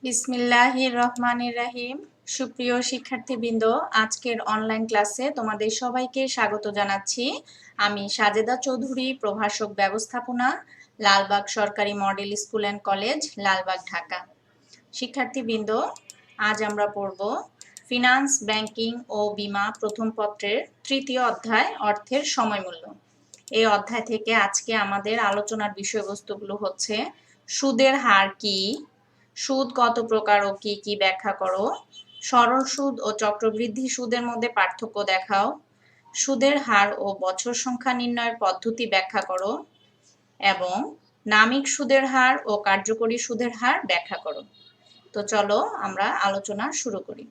বিসমিল্লাহির রহমানির রহিম। সুপ্রিয় শিক্ষার্থীবৃন্দ, আজকের অনলাইন ক্লাসে তোমাদের সবাইকে স্বাগত জানাচ্ছি। আমি সাজেদা চৌধুরী, প্রভাষক ব্যবস্থাপনা, লালবাগ সরকারি model school and college, Lalbagh, Dhaka. শিক্ষার্থীবৃন্দ, আজ আমরা পড়ব ফিনান্স, ব্যাংকিং ও বীমা প্রথম পত্রের তৃতীয় অধ্যায়, অর্থের সময়মূল্য। এই অধ্যায় থেকে আজকে আমাদের আলোচনার বিষয়বস্তুগুলো হচ্ছে: সুদের হার কি, সুদ কত প্রকার ও কি কি ব্যাখ্যা করো, সরল সুদ ও চক্রবৃদ্ধি সুদের মধ্যে পার্থক্য দেখাও, সুদের হার ও বছর সংখ্যা নির্ণয়ের পদ্ধতি ব্যাখ্যা করো এবং নামিক সুদের হার ও কার্যকরী সুদের হার ব্যাখ্যা করো। তো চলো আমরা আলোচনা শুরু করি।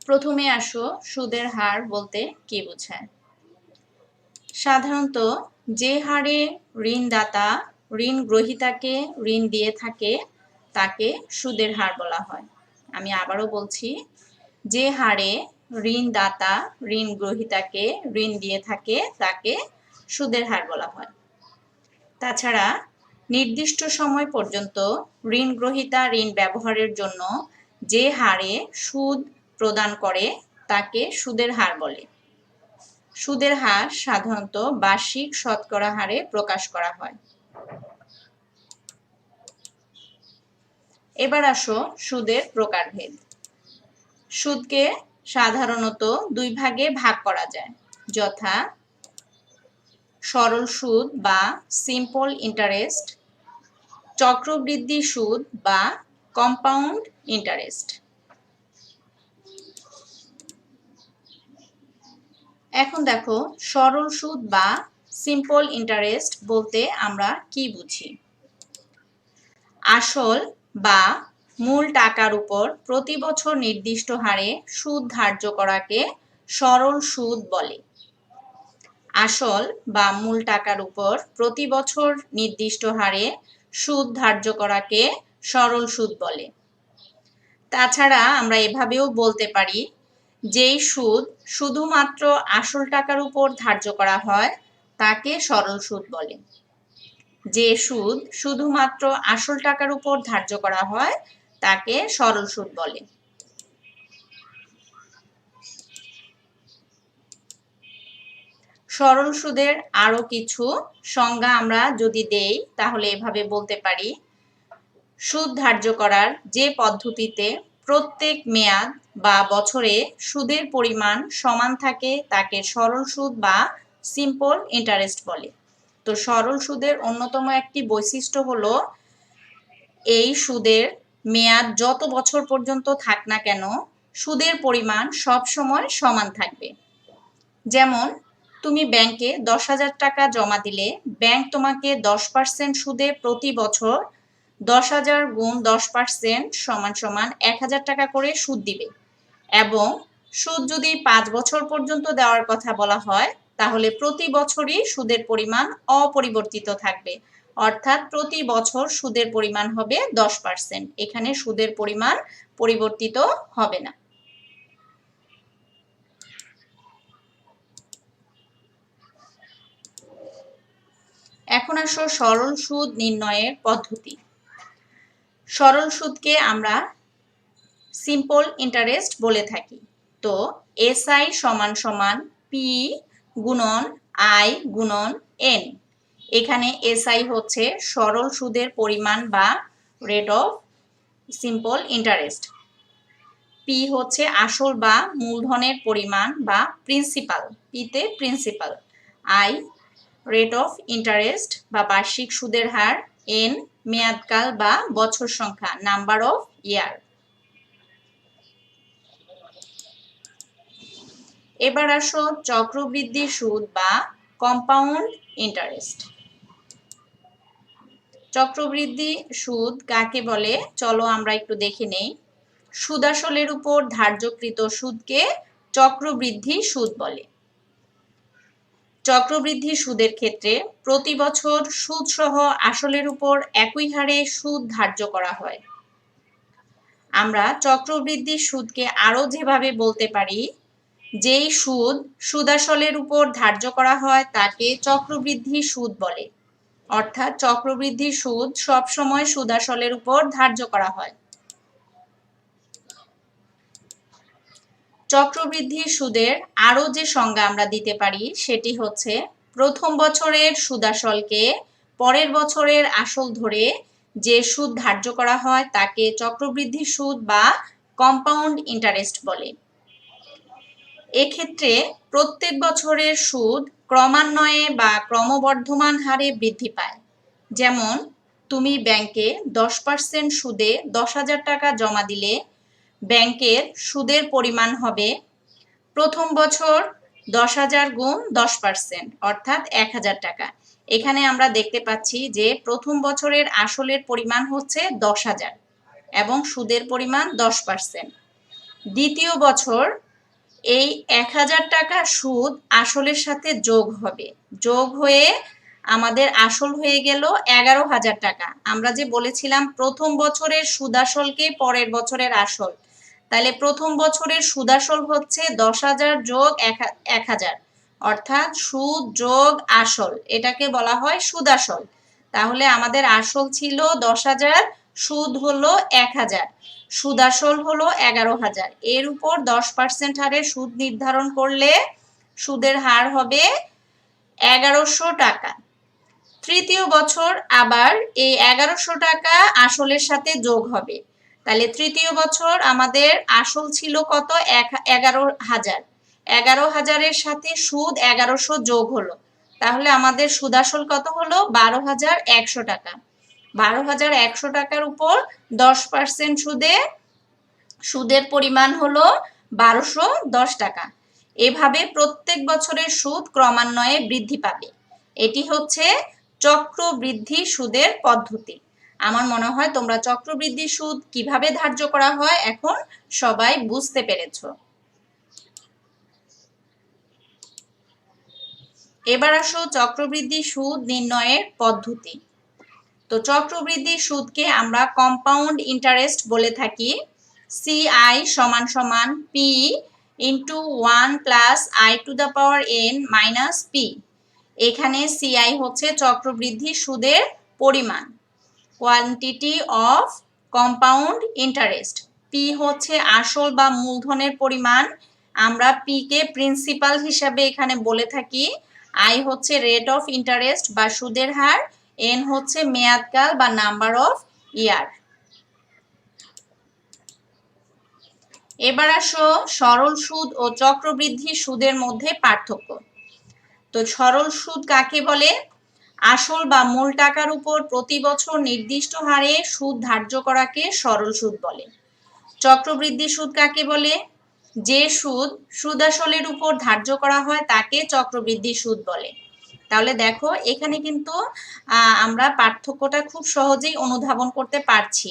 প্রথমে আসো, সুদের হার বলতে কি বোঝায়। সাধারণত যে হারে ঋণদাতা ঋণ গ্রহীতাকে ঋণ দিয়ে থাকে তাকে সুদের হার বলা হয়। আমি আবারও বলছি, যে হারে ঋণদাতা ঋণ গ্রহীতাকে ঋণ দিয়ে থাকে তাকে সুদের হার বলা হয়। তাছাড়া নির্দিষ্ট সময় পর্যন্ত ঋণ গ্রহীতা ঋণ ব্যবহারের জন্য যে হারে সুদ প্রদান করে তাকে সুদের হার বলে। সুদের হার সাধারণত বার্ষিক শতকরা হারে প্রকাশ করা হয়। এবার আসো সুদের প্রকারভেদ। সুদকে সাধারণত দুই ভাগে ভাগ করা যায়, যথা সরল সুদ বা সিম্পল ইন্টারেস্ট, চক্রবৃদ্ধি সুদ বা কম্পাউন্ড ইন্টারেস্ট। এখন দেখো, সরল সুদ বা সিম্পল ইন্টারেস্ট বলতে আমরা কি বুঝি। আসল বা মূল টাকার উপর প্রতি বছর নির্দিষ্ট হারে সুদ ধার্য করাকে সরল সুদ বলে। আসল বা মূল টাকার উপর প্রতি বছর নির্দিষ্ট হারে সুদ ধার্য করাকে সরল সুদ বলে। তাছাড়া আমরা এভাবেও বলতে পারি, যেই সুদ শুধুমাত্র আসল টাকার উপর ধার্য করা হয় তাকে সরল সুদ বলে। যে সুদ শুধুমাত্র আসল টাকার উপর ধার্য করা হয় তাকে সরল সুদ বলে। সরল সুদের আরো কিছু সংজ্ঞা আমরা যদি দেই তাহলে এভাবে বলতে পারি, সুদ ধার্য করার যে পদ্ধতিতে প্রত্যেক মেয়াদ বা বছরে সুদের পরিমাণ সমান থাকে তাকে সরল সুদ বা সিম্পল ইন্টারেস্ট বলে। তো সরল সুদের অন্যতম একটি বৈশিষ্ট্য হলো, এই সুদের মেয়াদ যত বছর পর্যন্ত থাক না কেন সুদের পরিমাণ সব সময় সমান থাকবে। যেমন, তুমি ব্যাংকে 10,000 টাকা জমা দিলে ব্যাংক তোমাকে 10% সুদে প্রতি বছর 10,000 গুণ 10% সমান সমান 1,000 টাকা করে সুদ দিবে এবং সুদ যদি 5 বছর পর্যন্ত দেওয়ার কথা বলা হয় তাহলে প্রতি বছরই সুদের পরিমাণ অপরিবর্তিত থাকবে, অর্থাৎ প্রতি বছর সুদের পরিমাণ হবে 10%। এখানে সুদের পরিমাণ পরিবর্তিত হবে না। এখন আসো সরল সুদ নির্ণয়ের পদ্ধতি। সরল সুদকে আমরা সিম্পল ইন্টারেস্ট বলে থাকি। তো এসআই সমান সমান পি গুণন আই গুণন এন। এখানে এসআই হচ্ছে সরল সুদের পরিমাণ বা rate of simple interest, P হচ্ছে আসল বা মূলধনের পরিমাণ বা প্রিন্সিপাল, পিতে principal, I rate of interest বা বার্ষিক সুদের হার, এন মেয়াদকাল বা বছর সংখ্যা, নাম্বার অফ ইয়ার। এবার আসো চক্রবৃদ্ধি সুদ বা কম্পাউন্ড ইন্টারেস্ট। চক্রবৃদ্ধি সুদ কাকে বলে চলো আমরা একটু দেখে নেই। সুদাসলের উপর ধার্যকৃত সুদকে চক্রবৃদ্ধি সুদ বলে। চক্রবৃদ্ধি সুদের ক্ষেত্রে প্রতি বছর সুদ সহ আসলের উপর একই হারে সুদ ধার্য করা হয়। আমরা চক্রবৃদ্ধি সুদকে আরো যেভাবে বলতে পারি, যেই সুদ সুদাসলের উপর ধার্য করা হয় তাকে চক্রবৃদ্ধি সুদ বলে। অর্থাৎ চক্রবৃদ্ধি সুদ সবসময় সুদ-আসলের উপর ধার্য করা হয়। চক্রবৃদ্ধি সুদের আরো যে সংজ্ঞা আমরা দিতে পারি সেটি হচ্ছে প্রথম বছরের সুদ-আসলকে পরের বছরের আসল ধরে যে সুদ ধার্য করা হয় তাকে চক্রবৃদ্ধি সুদ বা কম্পাউন্ড ইন্টারেস্ট বলে। এক্ষেত্রে প্রত্যেক বছরের সুদ ক্রমান্বয়ে বা ক্রমবর্ধমান হারে বৃদ্ধি পায়। যেমন তুমি ব্যাংকে 10% সুদে 10,000 টাকা জমা দিলে ব্যাংকের সুদের পরিমাণ হবে প্রথম বছর 10,000 গুণ 10% অর্থাৎ 1,000 টাকা। এখানে আমরা দেখতে পাচ্ছি যে প্রথম বছরের আসলের পরিমাণ হচ্ছে 10,000 এবং সুদের পরিমাণ 10%। দ্বিতীয় বছর এই 1,000 টাকা সুদ আসলের সাথে যোগ হবে, যোগ হয়ে আমাদের আসল হয়ে গেল 11,000 টাকা। আমরা যে বলেছিলাম প্রথম বছরের সুদ আসলকে পরের বছরের আসল, তাহলে প্রথম বছরের সুদ আসল হচ্ছে 10,000 যোগ 1,000 অর্থাৎ সুদ যোগ আসল, এটাকে বলা হয় সুদ আসল। তাহলে আমাদের আসল ছিল 10,000, সুদ হলো 1,000, সুদ আসল হলো 11,000। এর উপর 10% হারে সুদ নির্ধারণ করলে সুদের হার হবে 1,100 টাকা। তৃতীয় বছর আবার এই 1,100 টাকা আসলের সাথে যোগ হবে। তাহলে তৃতীয় বছর আমাদের আসল ছিল কত? 11,000। 11,000-এর সাথে সুদ 1,100 যোগ হলো, তাহলে আমাদের সুদ আসল কত হলো? 12,100 টাকা। 12,100 টাকার উপর 10% সুদে সুদের পরিমাণ হলো 1,210 টাকা। এভাবে প্রত্যেক বছরের সুদ ক্রমান্বয়ে বৃদ্ধি পাবে। এটি হচ্ছে চক্রবৃদ্ধি সুদের পদ্ধতি। আমার মনে হয় তোমরা চক্রবৃদ্ধি সুদ কিভাবে ধার্য করা হয় এখন সবাই বুঝতে পেরেছো। এবার আসো চক্রবৃদ্ধি সুদ নির্ণয়ের পদ্ধতি। তো চক্রবৃদ্ধি সুদকে আমরা কম্পাউন্ড ইন্টারেস্ট বলে থাকি। CI সমান সমান P into 1 plus I to the power n minus P। এখানে CI হচ্ছে চক্রবৃদ্ধি সুদের পরিমাণ, quantity of compound interest. P হচ্ছে আসল বা মূলধনের পরিমাণ, আমরা P কে প্রিন্সিপাল হিসাবে এখানে বলে থাকি। I হচ্ছে রেট অফ ইন্টারেস্ট বা সুদের হার, n হচ্ছে মেয়াদকাল বা নাম্বার অফ ইয়ার। এবার আসো সরল সুদ ও চক্রবৃদ্ধি সুদের মধ্যে পার্থক্য। তো সরল সুদ কাকে বলে? আসল বা মূল টাকার উপর প্রতি বছর নির্দিষ্ট হারে সুদ ধার্য করাকে সরল সুদ বলে। চক্রবৃদ্ধি সুদ কাকে বলে? যে সুদ সুদ-আসলের উপর ধার্য করা হয় তাকে চক্রবৃদ্ধি সুদ বলে। তাহলে দেখো এখানে কিন্তু আমরা পার্থক্যটা খুব সহজেই অনুধাবন করতে পারছি।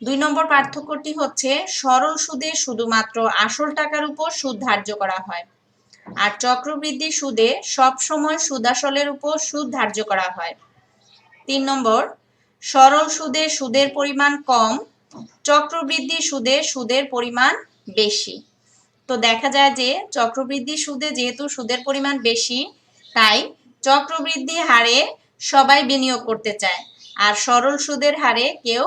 2 নম্বর পার্থক্যটি হচ্ছে সরল সুদে শুধুমাত্র আসল টাকার উপর সুদ ধার্য করা হয়, আর চক্রবৃদ্ধি সুদে সব সময় সুদ-আসলের উপর সুদ ধার্য করা হয়। 3 নম্বর, সরল সুদে সুদের পরিমাণ কম, চক্রবৃদ্ধি সুদে সুদের পরিমাণ বেশি। তো দেখা যায় যে চক্রবৃদ্ধি সুদে যেহেতু সুদের পরিমাণ বেশি, তাই চক্রবৃদ্ধি হারে সবাই বিনিয়োগ করতে চায়, আর সরল সুদের হারে কেউ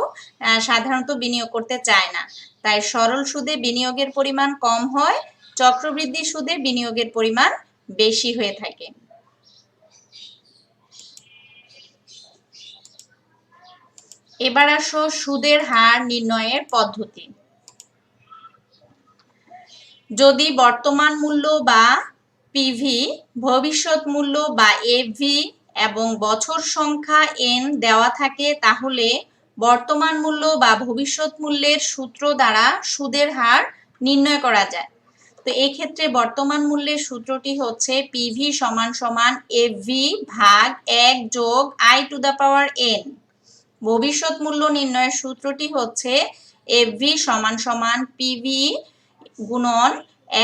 সাধারণত বিনিয়োগ করতে চায় না। তাই সরল সুদে বিনিয়োগের পরিমাণ কম হয়, চক্রবৃদ্ধি সুদে বিনিয়োগের পরিমাণ বেশি হয়ে থাকে। এবার আসো সুদের হার নির্ণয়ের পদ্ধতি। যদি বর্তমান মূল্য বা পিভি, ভবিষ্যৎ মূল্য বা এফভি এবং বছর সংখ্যা n দেওয়া থাকে, তাহলে বর্তমান মূল্য বা ভবিষ্যৎ মূল্যের সূত্র দ্বারা সুদের হার নির্ণয় করা যায়। তো এই ক্ষেত্রে বর্তমান মূল্যের সূত্রটি হচ্ছে পিভি সমান সমান এফভি ভাগ 1 যোগ I to the power n। ভবিষ্যৎ মূল্য নির্ণয়ের সূত্রটি হচ্ছে এফভি সমান সমান পিভি গুণন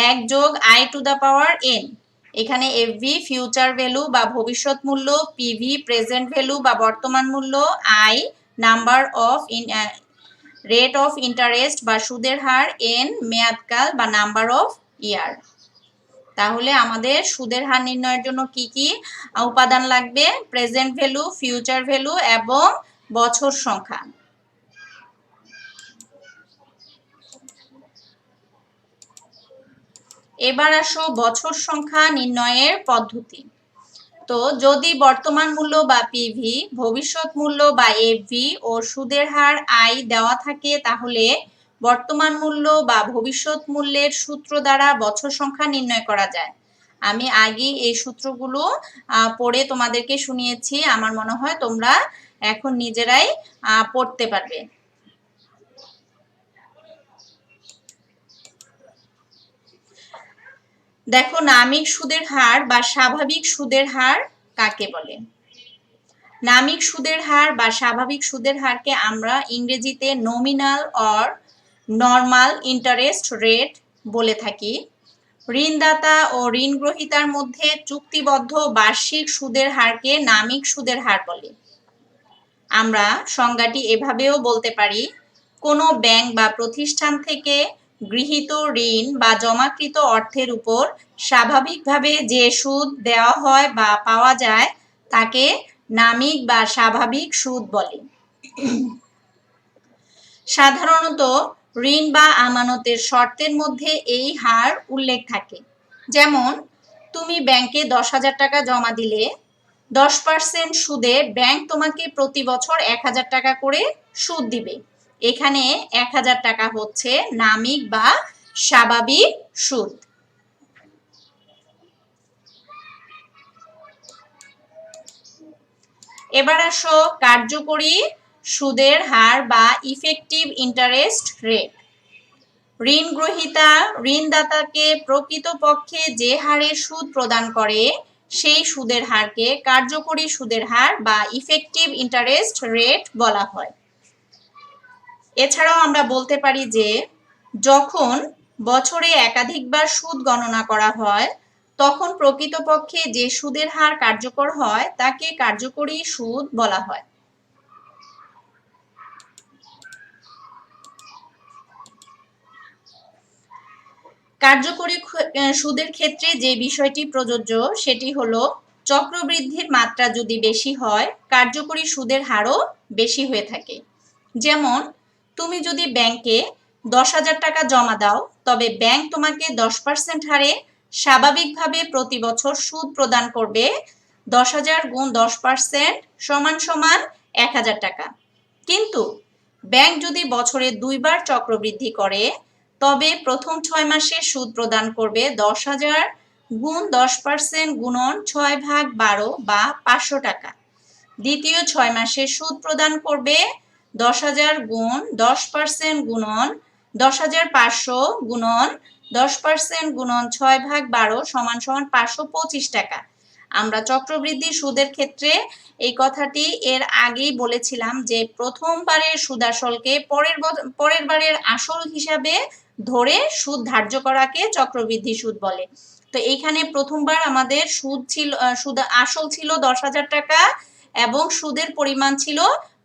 1 যোগ I to the power n। এখানে এফভি ফিউচার ভ্যালু বা ভবিষ্যৎ মূল্য, পিভি প্রেজেন্ট ভ্যালু বা বর্তমান মূল্য, I number of rate of interest বা সুদের হার, n মেয়াদকাল বা নাম্বার অফ ইয়ার। তাহলে আমাদের সুদের হার নির্ণয়ের জন্য কি কি উপাদান লাগবে? প্রেজেন্ট ভ্যালু, ফিউচার ভ্যালু এবং বছর সংখ্যা। এবার আসো বছর সংখ্যা নির্ণয়ের পদ্ধতি। তো যদি বর্তমান মূল্য বা পিভি, ভবিষ্যৎ মূল্য বা এফভি ও সুদের হার আই দেওয়া থাকে, তাহলে বর্তমান মূল্য বা ভবিষ্যৎ মূল্যের সূত্র দ্বারা বছর সংখ্যা নির্ণয় করা যায়। আমি আগে এই সূত্রগুলো পড়ে তোমাদেরকে শুনিয়েছি। আমার মনে হয় তোমরা এখন নিজেরাই পড়তে পারবে। দেখো, নামিক সুদের হার বা স্বাভাবিক সুদের হার কাকে বলে? নামিক সুদের হার বা স্বাভাবিক সুদের হারকে আমরা ইংরেজিতে nominal or normal interest rate বলে থাকি। ঋণদাতা ও ঋণ গ্রহীতার মধ্যে চুক্তিবদ্ধ বার্ষিক সুদের হারকে নামিক সুদের হার বলে। আমরা সংজ্ঞাটি এভাবেও বলতে পারি, কোনো ব্যাংক বা প্রতিষ্ঠান থেকে গৃহীত ঋণ বা জমাকৃত অর্থের উপর স্বাভাবিকভাবে যে সুদ দেওয়া হয় বা পাওয়া যায় তাকে নামিক বা স্বাভাবিক সুদ বলে। সাধারণত ঋণ বা আমানতের শর্তের মধ্যে এই হার উল্লেখ থাকে। যেমন, তুমি ব্যাংকে 10,000 টাকা জমা দিলে 10% সুদে ব্যাংক তোমাকে প্রতি বছর 1,000 টাকা করে সুদ দিবে। এখানে 1,000 টাকা হচ্ছে নামিক বা স্বাভাবিক সুদ। এবার আসো কার্যকরী সুদের হার বা ইফেক্টিভ ইন্টারেস্ট রেট। ঋণ গ্রহীতা ঋণদাতাকে প্রকৃতপক্ষে যে হারে সুদ প্রদান করে সেই সুদের হারকে কার্যকরী সুদের হার বা ইফেক্টিভ ইন্টারেস্ট রেট বলা হয়। এছাড়াও আমরা বলতে পারি যে যখন বছরে একাধিকবার সুদ গণনা করা হয় তখন প্রকৃতপক্ষে যে সুদের হার কার্যকর হয় তাকে কার্যকরী সুদ বলা হয়। কার্যকরী সুদের ক্ষেত্রে যে বিষয়টি প্রযোজ্য সেটি হলো, চক্রবৃদ্ধির মাত্রা যদি বেশি হয় কার্যকরী সুদের হারও বেশি হয়ে থাকে। যেমন, তুমি যদি ব্যাংকে 10,000 টাকা জমা দাও তবে ব্যাংক তোমাকে 10% হারে স্বাভাবিকভাবে প্রতি বছর সুদ প্রদান করবে। 10,000 গুণ 10% সমান সমান 1,000 টাকা। কিন্তু ব্যাংক যদি বছরে 2বার চক্রবৃদ্ধি করে তবে প্রথম 6 মাসে সুদ প্রদান করবে 10,000 গুণ 10% গুণন 6/12 বা 500 টাকা। দ্বিতীয় 6 মাসে সুদ প্রদান করবে 10,000 গুণ 10% গুণন 10,500 গুণন 10% গুণন 6/12 সমান সমান 525 টাকা। আমরা চক্রবৃদ্ধি সুদের ক্ষেত্রে এই কথাটি এর আগেই বলেছিলাম যে প্রথমবারের সুদ আসলকে পরের বারের আসল হিসাবে ধরে সুদ ধার্য করাকে চক্রবৃদ্ধি সুদ বলে। তো এইখানে প্রথমবার আমাদের সুদ আসল ছিল 10,000 টাকা এবং সুদের পরিমাণ ছিল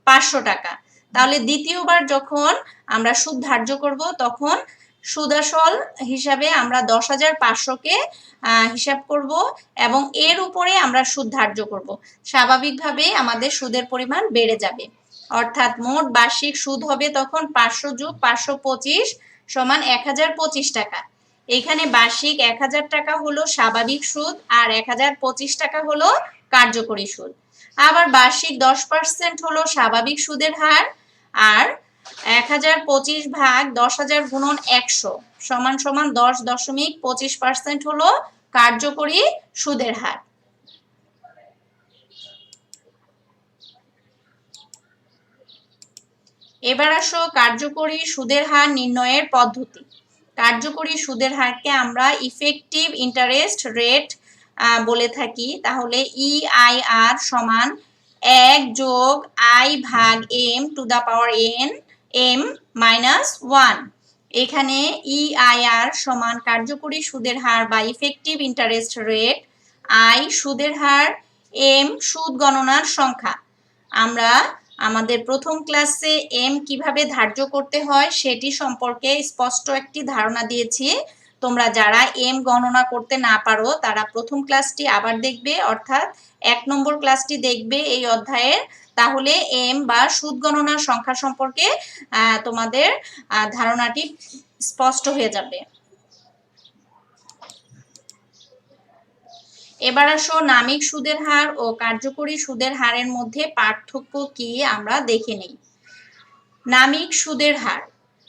500 টাকা। তাহলে দ্বিতীয়বার যখন আমরা সুদ ধার্য করব তখন সুদ আসল হিসাবে আমরা 10,500-কে হিসাব করব এবং এর উপরে আমরা সুদ ধার্য করব। স্বাভাবিকভাবে আমাদের সুদের পরিমাণ বেড়ে যাবে, অর্থাৎ মোট বার্ষিক সুদ হবে তখন 500 যোগ 525 সমান 1,025 টাকা। এখানে বার্ষিক 1,000 টাকা হলো স্বাভাবিক সুদ আর 1,025 টাকা হলো কার্যকরী সুদ। আবার বার্ষিক 10% হলো স্বাভাবিক সুদের হার আর 1,025 ভাগ 10,000 গুণন 100 সমান সমান 10.25% হলো কার্যকরী সুদের হার। এবার আসো কার্যকরী সুদের হার নির্ণয়ের পদ্ধতি। কার্যকরী সুদের হারকে আমরা ইফেক্টিভ ইন্টারেস্ট রেট বলে থাকি। তাহলে EIR সমান 1 যোগ I ভাগ M to the power M minus 1। এখানে EIR সমান কার্যকরী সুদের হার বা ইফেক্টিভ ইন্টারেস্ট রেট, I সুদের হার, M সুদ গণনার সংখ্যা। আমরা আমাদের প্রথম ক্লাসে M কিভাবে ধার্য করতে হয় সেটি সম্পর্কে স্পষ্ট একটি ধারণা দিয়েছি। তোমরা যারা এম গণনা করতে না পারো তারা প্রথম ক্লাসটি আবার দেখবে, অর্থাৎ 1 নম্বর ক্লাসটি দেখবে এই অধ্যায়ের। তাহলে এম বা সুদ গণনার সংখ্যা সম্পর্কে তোমাদের ধারণাটি স্পষ্ট হয়ে যাবে। এবার আসো নামিক সুদের হার ও কার্যকরী সুদের হারের মধ্যে পার্থক্য কি আমরা দেখে নিই। নামিক সুদের হার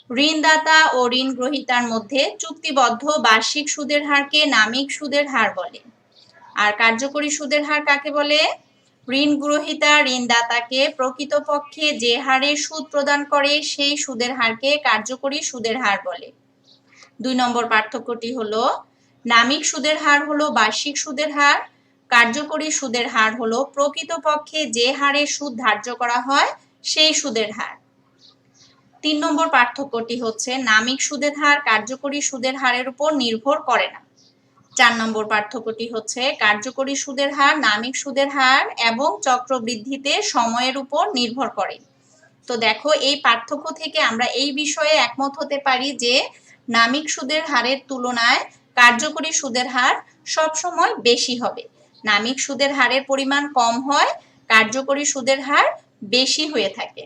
ঋণদাতা ও ঋণ গ্রহীতার মধ্যে চুক্তিবদ্ধ বার্ষিক সুদের হারকে নামিক সুদের হার বলে। আর কার্যকরী সুদের হার কাকে বলে? ঋণ গ্রহীতা ঋণদাতাকে প্রকৃতপক্ষে যে হারে সুদ প্রদান করে সেই সুদের হারকে কার্যকরী সুদের হার বলে। 2 নম্বর পার্থক্যটি হলো নামিক সুদের হার হলো বার্ষিক সুদের হার, কার্যকরী সুদের হার হলো প্রকৃতপক্ষে যে হারে সুদ ধার্য করা হয় সেই সুদের হার। 3 নম্বর পার্থক্যটি হচ্ছে নামিক সুদের হার কার্যকরী সুদের হারের উপর নির্ভর করে না। 4 নম্বর পার্থক্যটি হচ্ছে কার্যকরী সুদের হার নামিক সুদের হার এবং চক্রবৃদ্ধিতে সময়ের উপর নির্ভর করে। তো দেখো এই পার্থক্য থেকে আমরা এই বিষয়ে একমত হতে পারি যে নামিক সুদের হারের তুলনায় কার্যকরী সুদের হার সবসময় বেশি হবে। নামিক সুদের হারের পরিমাণ কম হয়, কার্যকরী সুদের হার বেশি হয়ে থাকে।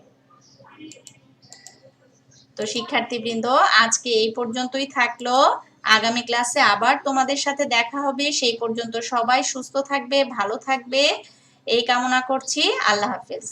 তো শিক্ষার্থীবৃন্দ, আজকে এই পর্যন্তই থাকলো। আগামী ক্লাসে আবার তোমাদের সাথে দেখা হবে। সেই পর্যন্ত সবাই সুস্থ থাকবে, ভালো থাকবে এই কামনা করছি। আল্লাহ হাফেজ।